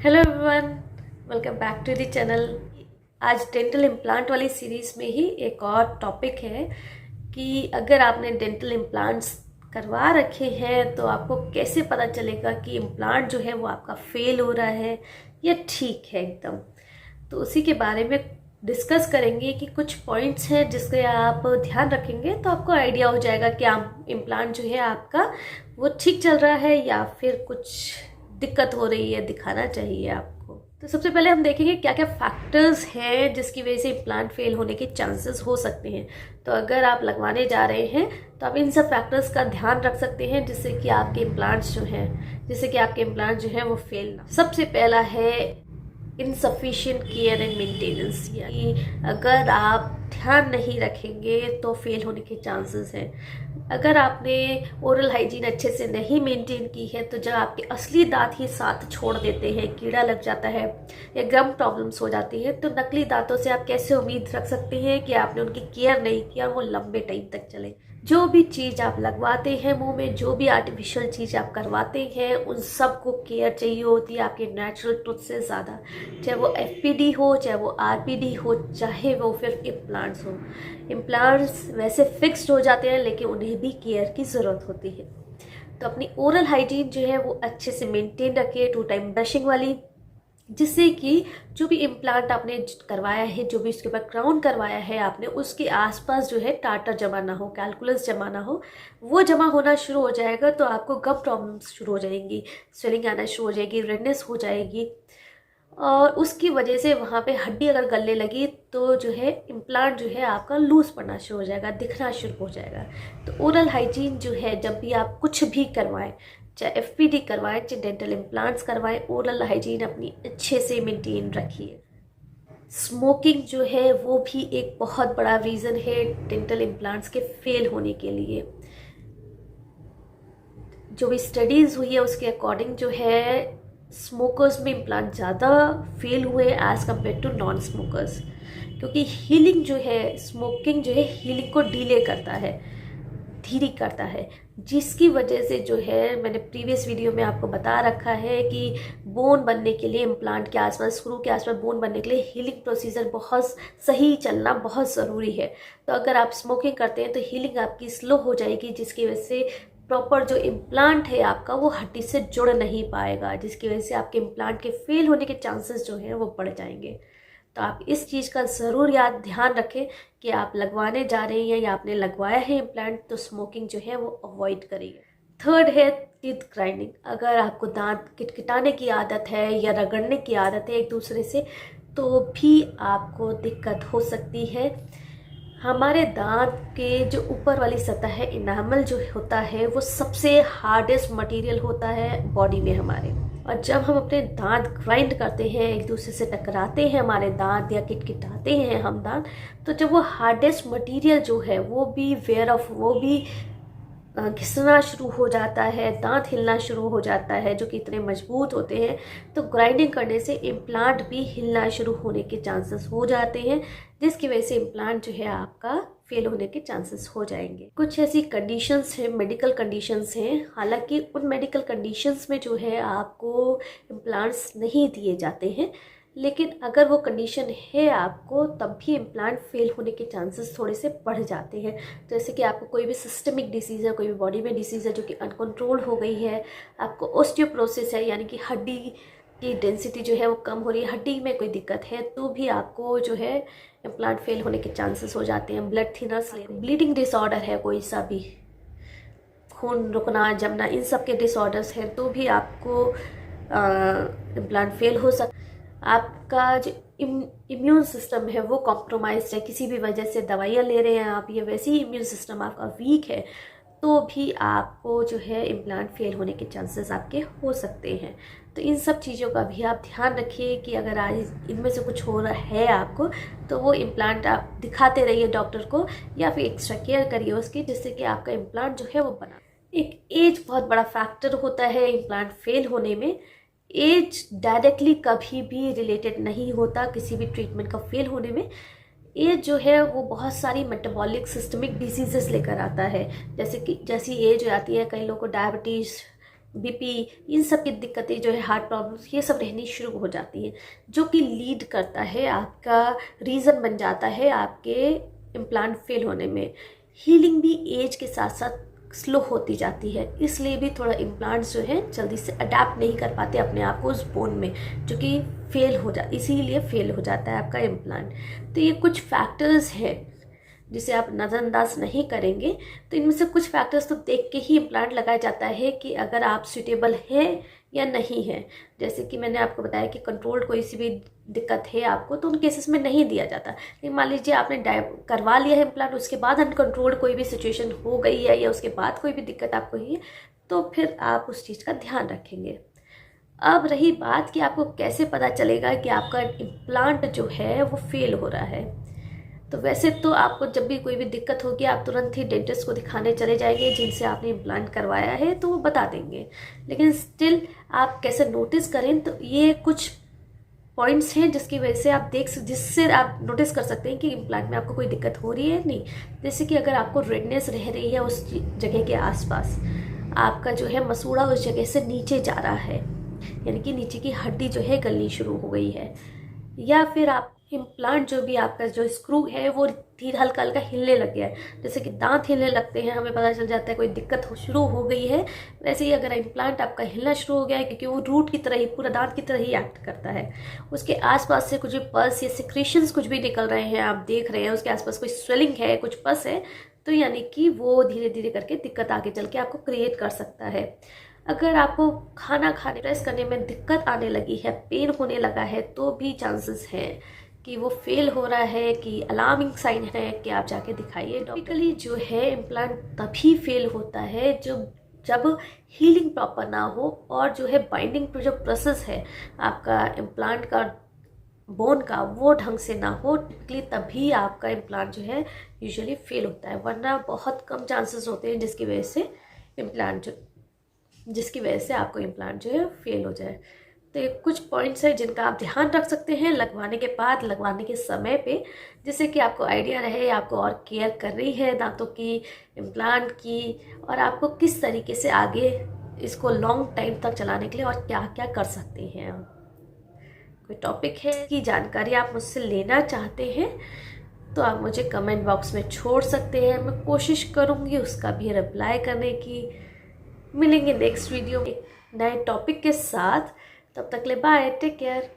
Hello everyone, welcome back to the channel. आज dental implant वाली series में ही एक और टॉपिक है कि अगर आपने डेंटल इम्प्लांट्स करवा रखे हैं तो आपको कैसे पता चलेगा कि इम्प्लांट जो है वो आपका फेल हो रहा है या ठीक है एकदम। तो उसी के बारे में डिस्कस करेंगे कि कुछ पॉइंट्स हैं जिसके आप ध्यान रखेंगे तो आपको आइडिया हो जाएगा कि आप इम्प्लांट जो है आपका वो ठीक चल रहा है या फिर कुछ दिक्कत हो रही है, दिखाना चाहिए आपको। तो सबसे पहले हम देखेंगे क्या क्या फैक्टर्स हैं जिसकी वजह से इम्प्लांट फेल होने के चांसेस हो सकते हैं। तो अगर आप लगवाने जा रहे हैं तो आप इन सब फैक्टर्स का ध्यान रख सकते हैं जिससे कि आपके इम्प्लांट्स जो हैं वो फेल ना। सबसे पहला है इनसफिशिएंट केयर एंड मेंटेनेंस, यानी अगर आप ध्यान नहीं रखेंगे तो फेल होने के चांसेस हैं। अगर आपने ओरल हाइजीन अच्छे से नहीं मेंटेन की है तो जब आपके असली दांत ही साथ छोड़ देते हैं, कीड़ा लग जाता है या गम प्रॉब्लम्स हो जाती है, तो नकली दांतों से आप कैसे उम्मीद रख सकते हैं कि आपने उनकी केयर नहीं किया और वो लंबे टाइम तक चले। जो भी चीज़ आप लगवाते हैं मुंह में, जो भी आर्टिफिशियल चीज़ आप करवाते हैं, उन सब को केयर चाहिए होती है आपके नेचुरल टूथ से ज़्यादा। चाहे वो एफपीडी हो, चाहे वो आरपीडी हो, चाहे वो फिर इम्प्लांट्स हो। इम्प्लांट्स वैसे फिक्स्ड हो जाते हैं लेकिन उन्हें भी केयर की ज़रूरत होती है। तो अपनी ओरल हाइजीन जो है वो अच्छे से मेंटेन रखिए, 2 टाइम ब्रशिंग वाली, जिससे कि जो भी इम्प्लांट आपने करवाया है, जो भी उसके ऊपर क्राउन करवाया है आपने, उसके आसपास जो है टाटर जमा ना हो, कैलकुलस जमा ना हो। वो जमा होना शुरू हो जाएगा तो आपको गम प्रॉब्लम्स शुरू हो जाएंगी, स्वेलिंग आना शुरू हो जाएगी, रेडनेस हो जाएगी और उसकी वजह से वहाँ पे हड्डी अगर गलने लगी तो जो है इम्प्लांट जो है आपका लूज पड़ना शुरू हो जाएगा, दिखना शुरू हो जाएगा। तो ओरल हाइजीन जो है, जब भी आप कुछ भी करवाएं, चाहे एफपीडी करवाएं, चाहे डेंटल इम्प्लांट्स करवाएं, ओरल हाइजीन अपनी अच्छे से मेंटेन रखिए। स्मोकिंग जो है वो भी एक बहुत बड़ा रीज़न है डेंटल इम्प्लांट्स के फेल होने के लिए। जो भी स्टडीज़ हुई है उसके अकॉर्डिंग जो है स्मोकर्स में इम्प्लांट ज़्यादा फेल हुए as compare to non smokers, क्योंकि हीलिंग जो है, स्मोकिंग जो है हीलिंग को डिले करता है, धीरे करता है, जिसकी वजह से जो है मैंने प्रीवियस वीडियो में आपको बता रखा है कि बोन बनने के लिए, इम्प्लांट के आसपास, स्क्रू के आसपास बोन बनने के लिए हीलिंग प्रोसीजर बहुत सही चलना बहुत ज़रूरी है। तो अगर आप स्मोकिंग करते हैं तो हीलिंग आपकी स्लो हो जाएगी, जिसकी वजह से प्रॉपर जो इम्प्लांट है आपका वो हड्डी से जुड़ नहीं पाएगा, जिसकी वजह से आपके इम्प्लांट के फेल होने के चांसेस जो हैं वो बढ़ जाएंगे। तो आप इस चीज़ का ज़रूर ध्यान रखें कि आप लगवाने जा रहे हैं या आपने लगवाया है इम्प्लांट तो स्मोकिंग जो है वो अवॉइड करिए। थर्ड है टीथ ग्राइंडिंग। अगर आपको दांत किटकिटाने की आदत है या रगड़ने की आदत है एक दूसरे से तो भी आपको दिक्कत हो सकती है। हमारे दांत के जो ऊपर वाली सतह है, इनामल जो होता है, वो सबसे हार्डेस्ट मटेरियल होता है बॉडी में हमारे। और जब हम अपने दांत ग्राइंड करते हैं, एक दूसरे से टकराते हैं हमारे दांत या किटकिटाते हैं हम दांत, तो जब वो हार्डेस्ट मटेरियल जो है वो भी वेयर ऑफ, वो भी घिसना शुरू हो जाता है, दांत हिलना शुरू हो जाता है, जो कि इतने मजबूत होते हैं। तो ग्राइंडिंग करने से इम्प्लांट भी हिलना शुरू होने के चांसेस हो जाते हैं, जिसकी वजह से इम्प्लांट जो है आपका फेल होने के चांसेस हो जाएंगे। कुछ ऐसी कंडीशंस हैं, मेडिकल कंडीशंस हैं, हालांकि उन मेडिकल कंडीशंस में जो है आपको इम्प्लांट्स नहीं दिए जाते हैं, लेकिन अगर वो कंडीशन है आपको तब भी इम्प्लांट फेल होने के चांसेस थोड़े से बढ़ जाते हैं। जैसे कि आपको कोई भी सिस्टमिक डिसीज़ है, कोई भी बॉडी में डिसीज़ है जो कि अनकंट्रोल हो गई है, आपको ऑस्टियोपोरोसिस है यानी कि हड्डी की डेंसिटी जो है वो कम हो रही है, हड्डी में कोई दिक्कत है, तो भी आपको जो है इम्प्लांट फेल होने के चांसेस हो जाते हैं। ब्लड थिनर्स, ब्लीडिंग डिसऑर्डर है कोई सा भी, खून रुकना जमना, इन सब के डिसऑर्डर्स हैं तो भी आपको इम्प्लांट फेल हो सकता है। आपका जो इम्यून सिस्टम है वो कॉम्प्रोमाइज्ड है, किसी भी वजह से दवाइयाँ ले रहे हैं आप, या वैसे ही इम्यून सिस्टम आपका वीक है, तो भी आपको जो है इम्प्लांट फेल होने के चांसेस आपके हो सकते हैं। तो इन सब चीज़ों का भी आप ध्यान रखिए कि अगर आज इनमें से कुछ हो रहा है आपको तो वो इम्प्लांट आप दिखाते रहिए डॉक्टर को, या फिर एक्स्ट्रा केयर करिए उसकी, जिससे कि आपका इम्प्लांट जो है वो बना। एक एज बहुत बड़ा फैक्टर होता है इम्प्लांट फेल होने में। एज डायरेक्टली कभी भी रिलेटेड नहीं होता किसी भी ट्रीटमेंट का फेल होने में। एज जो है वो बहुत सारी मेटाबॉलिक सिस्टमिक डिजीजेस लेकर आता है, जैसे कि जैसी एज आती है, कई लोगों को डायबिटीज़, बीपी, इन सब की दिक्कतें जो है, हार्ट प्रॉब्लम्स, ये सब रहनी शुरू हो जाती है, जो कि लीड करता है, आपका रीज़न बन जाता है आपके इम्प्लांट फेल होने में। हीलिंग भी एज के साथ साथ स्लो होती जाती है, इसलिए भी थोड़ा इम्प्लांट्स जो है जल्दी से अडेप्ट नहीं कर पाते अपने आप को उस बोन में, जो कि इसीलिए फेल हो जाता है आपका इम्प्लांट। तो ये कुछ फैक्टर्स हैं जिसे आप नज़रअंदाज नहीं करेंगे। तो इनमें से कुछ फैक्टर्स तो देख के ही इम्प्लांट लगाया जाता है कि अगर आप सूटेबल हैं या नहीं है। जैसे कि मैंने आपको बताया कि कंट्रोल्ड कोई सी भी दिक्कत है आपको, तो उन केसेस में नहीं दिया जाता। लेकिन मान लीजिए आपने करवा लिया है इम्प्लांट, उसके बाद अनकंट्रोल्ड कोई भी सिचुएशन हो गई है या उसके बाद कोई भी दिक्कत आपको हुई है, तो फिर आप उस चीज़ का ध्यान रखेंगे। अब रही बात कि आपको कैसे पता चलेगा कि आपका इम्प्लांट जो है वो फेल हो रहा है। तो वैसे तो आपको जब भी कोई भी दिक्कत होगी, आप तुरंत ही डेंटिस्ट को दिखाने चले जाएंगे जिनसे आपने इम्प्लांट करवाया है, तो वो बता देंगे। लेकिन स्टिल आप कैसे नोटिस करें, तो ये कुछ पॉइंट्स हैं जिससे आप नोटिस कर सकते हैं कि इम्प्लांट में आपको कोई दिक्कत हो रही है नहीं। जैसे कि अगर आपको रेडनेस रह रही है उस जगह के आसपास, आपका जो है मसूड़ा उस जगह से नीचे जा रहा है, यानी कि नीचे की हड्डी जो है गलनी शुरू हो गई है, या फिर आप इम्प्लांट जो भी आपका जो स्क्रू है वो धीरे हल्का हल्का हिलने लग गया है। जैसे कि दांत हिलने लगते हैं, हमें पता चल जाता है कोई दिक्कत शुरू हो गई है। वैसे ही अगर इम्प्लांट आपका हिलना शुरू हो गया है, क्योंकि वो रूट की तरह ही, पूरा दांत की तरह ही एक्ट करता है, उसके आसपास से कुछ भी पल्स या सिक्रीशंस कुछ भी निकल रहे हैं, आप देख रहे हैं उसके आसपास कोई स्वेलिंग है, कुछ पस है, तो यानी कि वो धीरे धीरे करके दिक्कत आगे चल के आपको क्रिएट कर सकता है। अगर आपको खाना खाने प्रेस करने में दिक्कत आने लगी है, पेन होने लगा है, तो भी चांसेस हैं कि वो फेल हो रहा है, कि अलार्मिंग साइन है कि आप जाके दिखाइए। टिपिकली जो है इम्प्लांट तभी फेल होता है जब हीलिंग प्रॉपर ना हो, और जो है बाइंडिंग जो प्रोसेस है आपका इम्प्लांट का बोन का, वो ढंग से ना हो। टिपिकली तभी आपका इम्प्लांट जो है यूजुअली फेल होता है, वरना बहुत कम चांसेस होते हैं जिसकी वजह से आपको इम्प्लांट जो है फेल हो जाए। तो ये कुछ पॉइंट्स हैं जिनका आप ध्यान रख सकते हैं लगवाने के बाद, लगवाने के समय पे, जिससे कि आपको आइडिया रहे आपको और केयर कर रही है दांतों की, इम्प्लांट की, और आपको किस तरीके से आगे इसको लॉन्ग टाइम तक चलाने के लिए और क्या क्या कर सकते हैं। कोई टॉपिक है की जानकारी आप मुझसे लेना चाहते हैं तो आप मुझे कमेंट बॉक्स में छोड़ सकते हैं, मैं कोशिश करूँगी उसका भी रिप्लाई करने की। मिलेंगे नेक्स्ट वीडियो में एक नए टॉपिक के साथ, तब तक ले बाय, टेक केयर।